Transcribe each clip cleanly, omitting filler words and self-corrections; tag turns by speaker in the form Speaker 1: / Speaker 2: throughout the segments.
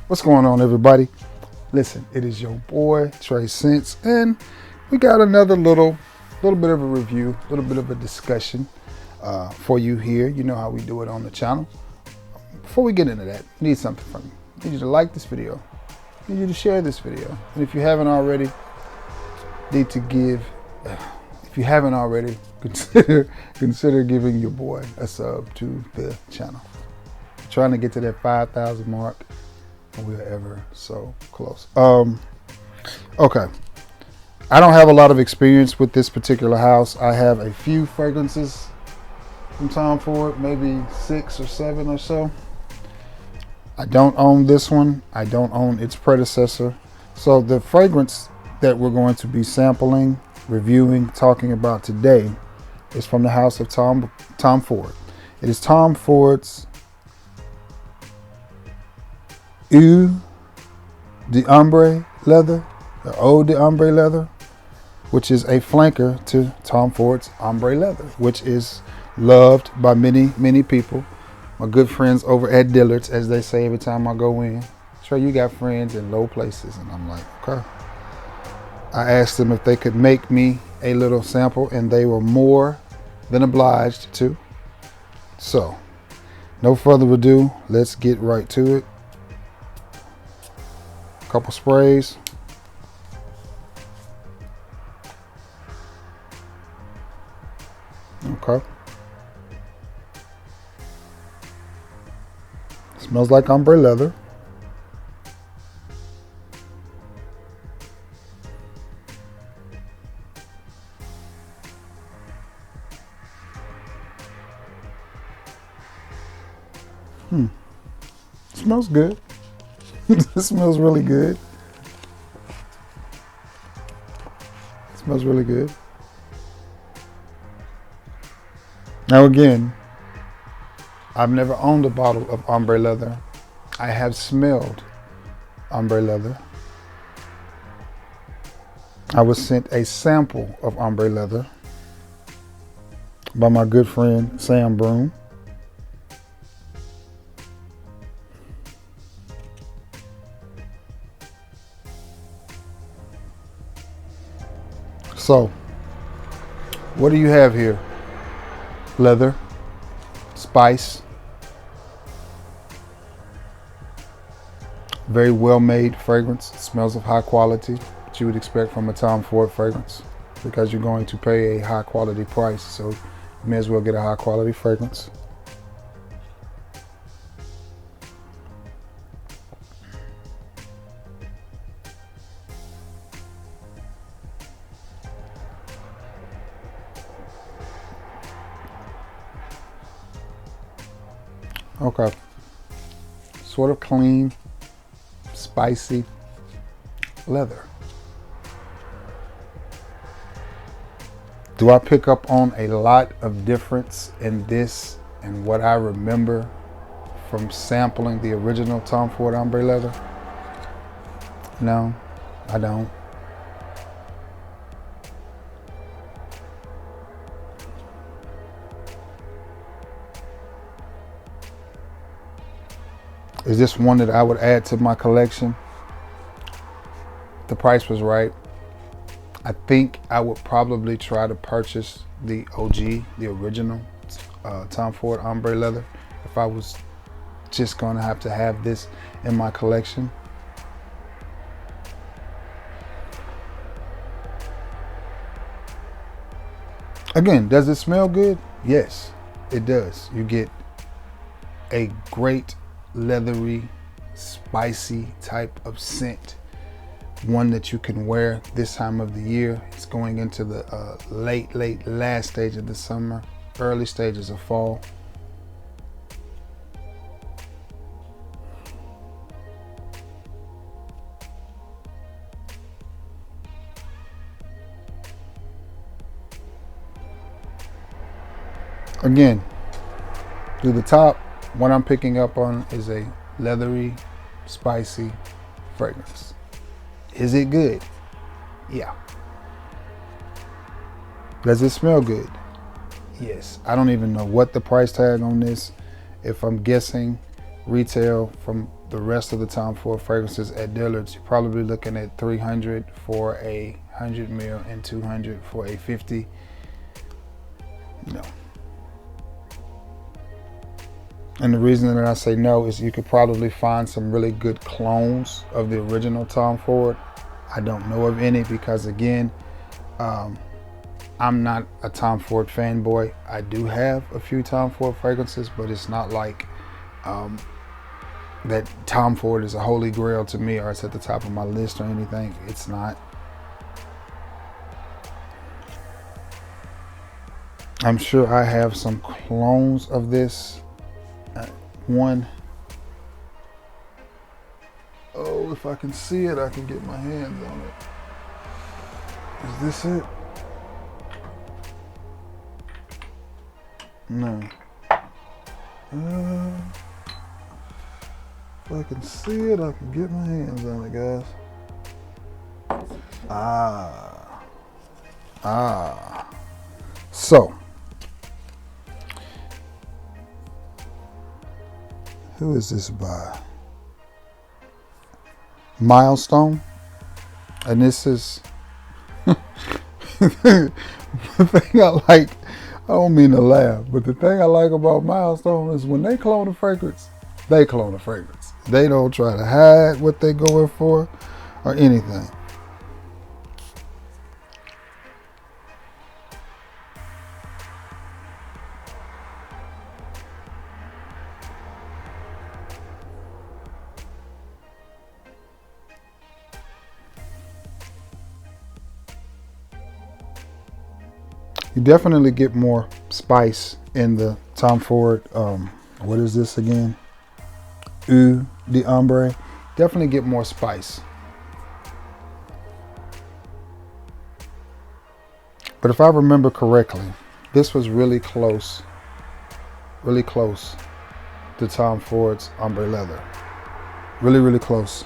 Speaker 1: What's going on, everybody? Listen, it is your boy Trey Sense, and we got another little bit of a review, a little bit of a discussion for you here. You know how we do it on the channel. Before we get into that, I need something from you. I need you to like this video. I need you to share this video, and if you haven't already, consider giving your boy a sub to the channel. We're trying to get to that 5,000 mark. We're ever so close. Okay. I don't have a lot of experience with this particular house. I have a few fragrances from Tom Ford, maybe 6 or 7 or so. I don't own this one. I don't own its predecessor. So the fragrance that we're going to be sampling, reviewing, talking about today is from the house of Tom Ford. It is Tom Ford's Eau d'Ombre leather, or Eau d'Ombre leather, which is a flanker to Tom Ford's Ombre leather, which is loved by many people. My good friends over at Dillard's, as they say every time I go in. Sure, you got friends in low places, and I'm like, okay. I asked them if they could make me a little sample, and they were more than obliged to. So, no further ado, let's get right to it. Couple sprays. Okay. Smells like ombre leather. Smells good. It smells really good. It smells really good. Now again, I've never owned a bottle of ombre leather. I have smelled ombre leather. I was sent a sample of ombre leather by my good friend Sam Broom. So, what do you have here? Leather, spice, very well made fragrance. It smells of high quality, that you would expect from a Tom Ford fragrance, because you're going to pay a high quality price, so you may as well get a high quality fragrance. Okay, sort of clean, spicy leather. Do I pick up on a lot of difference in this and what I remember from sampling the original Tom Ford Ombre leather? No, I don't. Is this one that I would add to my collection? The price was right. I think I would probably try to purchase the OG, the original Tom Ford Ombre leather, if I was just going to have this in my collection. Again, does it smell good? Yes, it does. You get a great leathery, spicy type of scent, one that you can wear this time of the year. It's going into the late last stage of the summer, early stages of fall. Again, through the top, what I'm picking up on is a leathery, spicy fragrance. Is it good? Yeah. Does it smell good? Yes. I don't even know what the price tag on this. If I'm guessing, retail from the rest of the Tom Ford fragrances at Dillard's, you're probably looking at $300 for a 100 ml and $200 for a 50. No. And the reason that I say no is you could probably find some really good clones of the original Tom Ford. I don't know of any because, again, I'm not a Tom Ford fanboy. I do have a few Tom Ford fragrances, but it's not like that Tom Ford is a holy grail to me or it's at the top of my list or anything. It's not. I'm sure I have some clones of this. One. Oh, if I can see it, I can get my hands on it. Is this it? No. If I can see it, I can get my hands on it, guys. So, who is this by? Milestone. And this is the thing I like. I don't mean to laugh, but the thing I like about Milestone is when they clone a fragrance, they clone a fragrance. They don't try to hide what they're going for or anything. You definitely get more spice in the Tom Ford. What is this again? Eau de Ombre. Definitely get more spice. But if I remember correctly, this was really close to Tom Ford's Ombre Leather. Really, really close.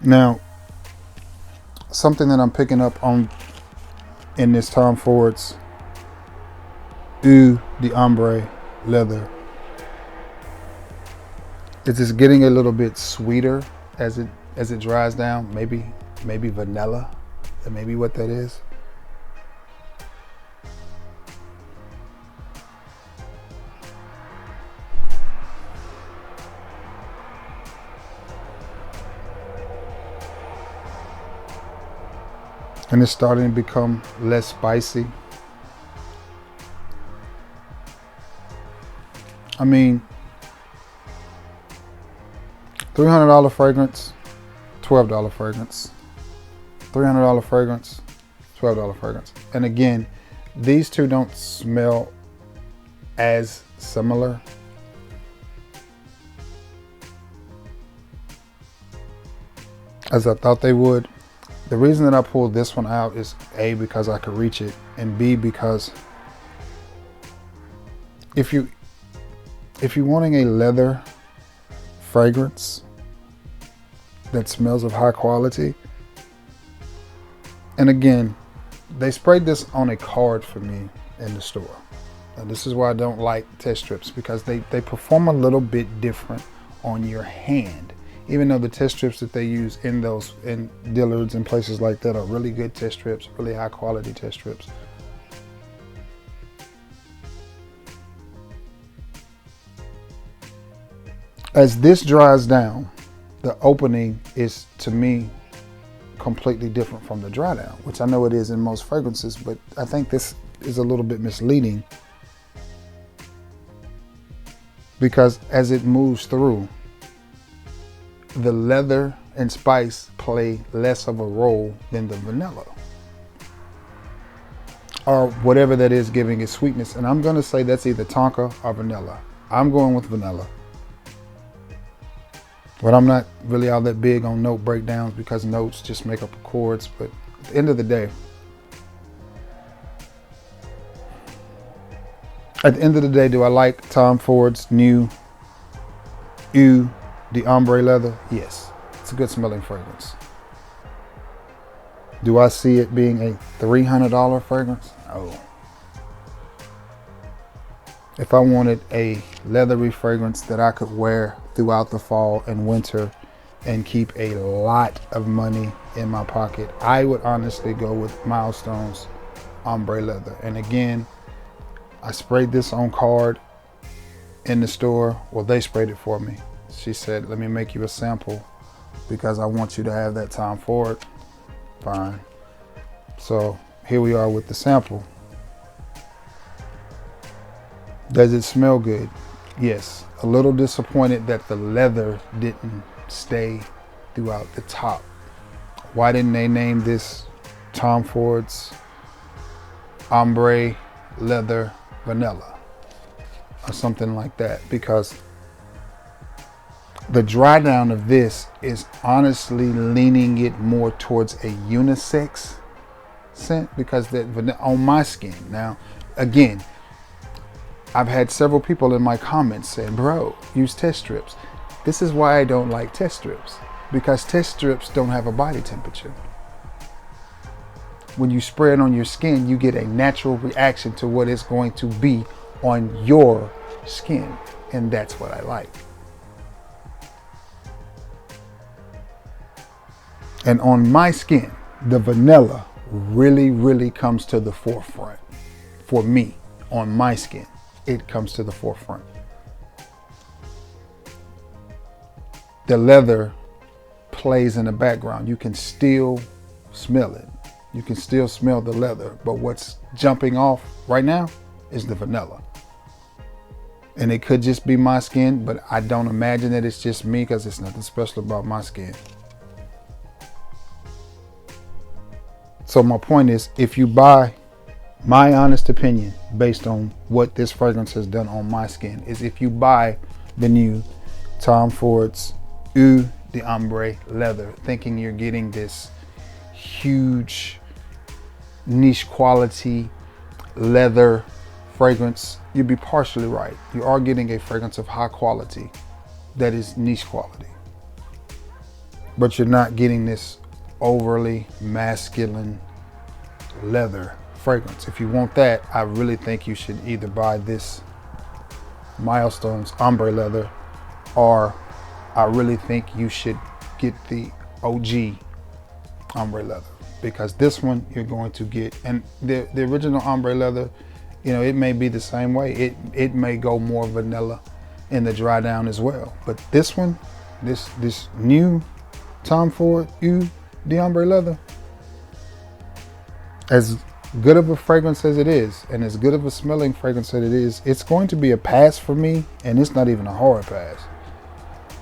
Speaker 1: Now, something that I'm picking up on in this Tom Ford's Eau de Ombre Leather is it's getting a little bit sweeter as it dries down. Maybe vanilla. That may be what that is. And it's starting to become less spicy. I mean, $300 fragrance, $12 fragrance. $300 fragrance, $12 fragrance. And again, these two don't smell as similar. As I thought they would. The reason that I pulled this one out is A, because I could reach it, and B, because if you're wanting a leather fragrance that smells of high quality, and again, they sprayed this on a card for me in the store. And this is why I don't like test strips, because they perform a little bit different on your hand. Even though the test strips that they use in Dillard's and places like that are really good test strips, really high quality test strips. As this dries down, the opening is, to me, completely different from the dry down, which I know it is in most fragrances, but I think this is a little bit misleading because as it moves through, the leather and spice play less of a role than the vanilla or whatever that is giving it sweetness. And I'm going to say that's either tonka or vanilla. I'm going with vanilla. But I'm not really all that big on note breakdowns because notes just make up chords. But at the end of the day, do I like Tom Ford's new Eau de Ombre Leather? Yes, it's a good smelling fragrance. Do I see it being a $300 fragrance? No. If I wanted a leathery fragrance that I could wear throughout the fall and winter and keep a lot of money in my pocket, I would honestly go with Milestone's Ombre leather. And again, I sprayed this on card in the store. Well, they sprayed it for me. She said, let me make you a sample because I want you to have that Tom Ford. Fine. So here we are with the sample. Does it smell good? Yes. A little disappointed that the leather didn't stay throughout the top. Why didn't they name this Tom Ford's Ombre Leather Vanilla or something like that? Because the dry down of this is honestly leaning it more towards a unisex scent, because that on my skin. Now, again, I've had several people in my comments saying, bro, use test strips. This is why I don't like test strips, because test strips don't have a body temperature. When you spray it on your skin, you get a natural reaction to what it's going to be on your skin. And that's what I like. And on my skin, the vanilla really, really comes to the forefront. For me, on my skin, it comes to the forefront. The leather plays in the background. You can still smell it. You can still smell the leather, but what's jumping off right now is the vanilla. And it could just be my skin, but I don't imagine that it's just me, because it's nothing special about my skin. So my point is, if you buy, my honest opinion based on what this fragrance has done on my skin is, if you buy the new Tom Ford's Eau d'Ombre leather, thinking you're getting this huge niche quality leather fragrance, you'd be partially right. You are getting a fragrance of high quality that is niche quality, but you're not getting this overly masculine leather fragrance. If you want that, I really think you should either buy this Milestone's Ombre leather, or I really think you should get the OG Ombre leather, because this one you're going to get, and the original Ombre leather, you know, it may be the same way. It may go more vanilla in the dry down as well. But this one, this new Tom Ford Eau d'Ombre leather, as good of a fragrance as it is, and as good of a smelling fragrance as it is, it's going to be a pass for me, and it's not even a hard pass.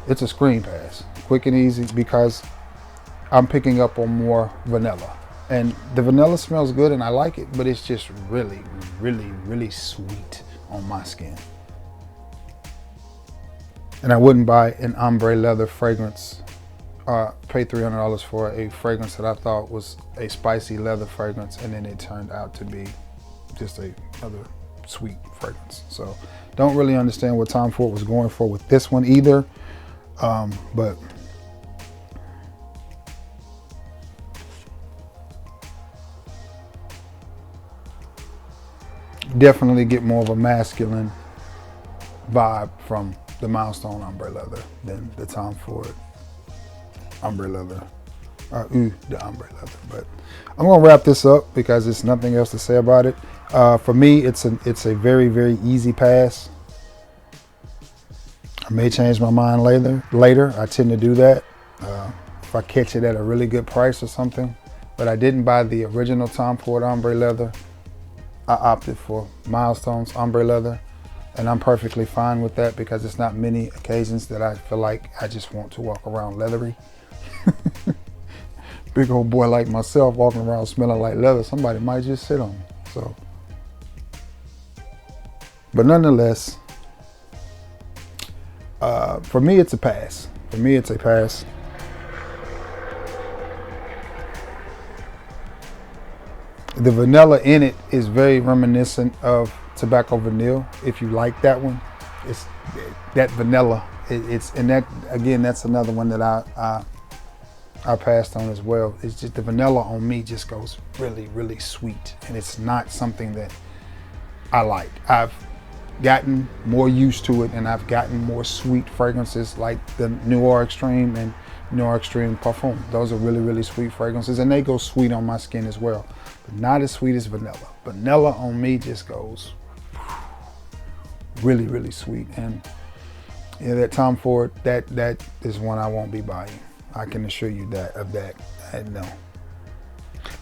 Speaker 1: It's a screen pass, quick and easy, because I'm picking up on more vanilla. And the vanilla smells good and I like it, but it's just really, really, really sweet on my skin. And I wouldn't buy an ombre leather fragrance, pay $300 for a fragrance that I thought was a spicy leather fragrance, and then it turned out to be just another sweet fragrance. So don't really understand what Tom Ford was going for with this one either. But definitely get more of a masculine vibe from the Milestone Ombre leather than the Tom Ford Ombre leather, Eau d'Ombre leather. But I'm gonna wrap this up because there's nothing else to say about it. For me, it's a very, very easy pass. I may change my mind later. I tend to do that if I catch it at a really good price or something. But I didn't buy the original Tom Ford Ombre leather. I opted for Milestone's Ombre leather, and I'm perfectly fine with that, because it's not many occasions that I feel like I just want to walk around leathery. Big old boy like myself walking around smelling like leather, somebody might just sit on me. So, but nonetheless, for me, it's a pass. For me, it's a pass. The vanilla in it is very reminiscent of Tobacco Vanille. If you like that one, it's that vanilla. And that, again, that's another one that I passed on as well. It's just the vanilla on me just goes really, really sweet, and it's not something that I like. I've gotten more used to it, and I've gotten more sweet fragrances like the Noir Extreme and Noir Extreme Parfum. Those are really, really sweet fragrances, and they go sweet on my skin as well, but not as sweet as vanilla. Vanilla on me just goes really, really sweet. And yeah, that Tom Ford, that is one I won't be buying. I can assure you that of that. No.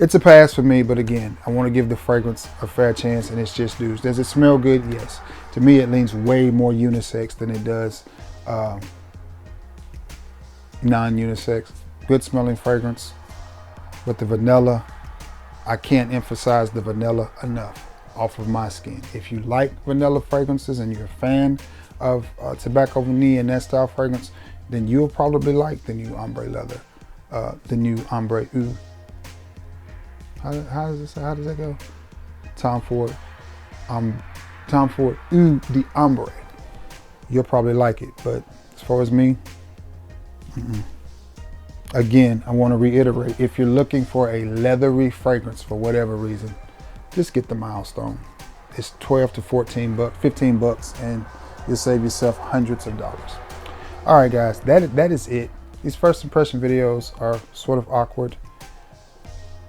Speaker 1: It's a pass for me, but again, I want to give the fragrance a fair chance, and it's just dudes. Does it smell good? Yes. To me, it leans way more unisex than it does non-unisex. Good smelling fragrance, but the vanilla, I can't emphasize the vanilla enough off of my skin. If you like vanilla fragrances and you're a fan of Tobacco Vanille and that style fragrance, then you'll probably like the new Ombre Leather, the new Ombre Oud. How does that go? Tom Ford Oud the Ombre. You'll probably like it, but as far as me, again, I want to reiterate, if you're looking for a leathery fragrance for whatever reason, just get the Milestone. It's 12 to 14 bucks, 15 bucks, and you'll save yourself hundreds of dollars. All right, guys, that is it. These first impression videos are sort of awkward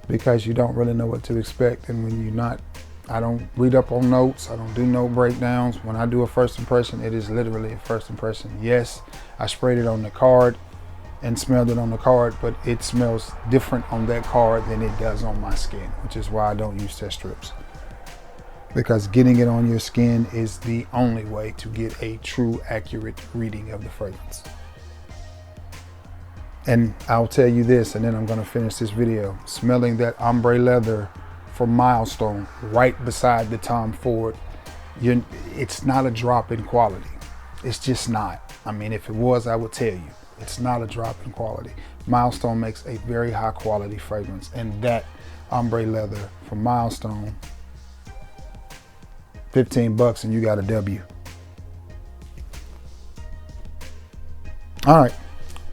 Speaker 1: because you don't really know what to expect, and when you're not, I don't read up on notes, I don't do no breakdowns. When I do a first impression, it is literally a first impression. Yes, I sprayed it on the card and smelled it on the card, but it smells different on that card than it does on my skin, which is why I don't use test strips. Because getting it on your skin is the only way to get a true, accurate reading of the fragrance. And I'll tell you this, and then I'm gonna finish this video. Smelling that Ombre Leather from Milestone right beside the Tom Ford, it's not a drop in quality. It's just not. I mean, if it was, I would tell you. It's not a drop in quality. Milestone makes a very high quality fragrance, and that Ombre Leather from Milestone, 15 bucks and you got a W. All right,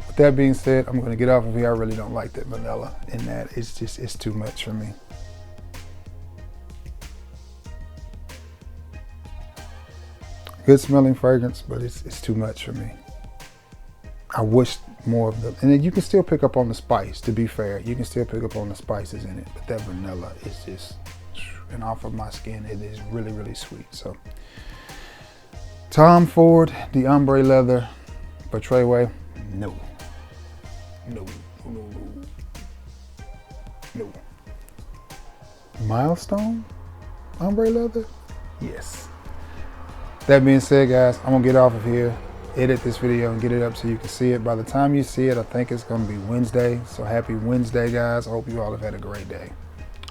Speaker 1: with that being said, I'm gonna get off of here. I really don't like that vanilla in that. It's too much for me. Good smelling fragrance, but it's too much for me. I wish more of them. And then you can still pick up on the spice, to be fair. You can still pick up on the spices in it, but that vanilla is just, and off of my skin, it is really, really sweet. So, Tom Ford, the Ombre Leather, but Treyway, no. Milestone, Ombre Leather, yes. That being said, guys, I'm gonna get off of here, edit this video and get it up so you can see it. By the time you see it, I think it's gonna be Wednesday. So happy Wednesday, guys. I hope you all have had a great day.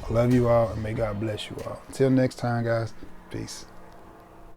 Speaker 1: I love you all, and may God bless you all. Until next time, guys, peace.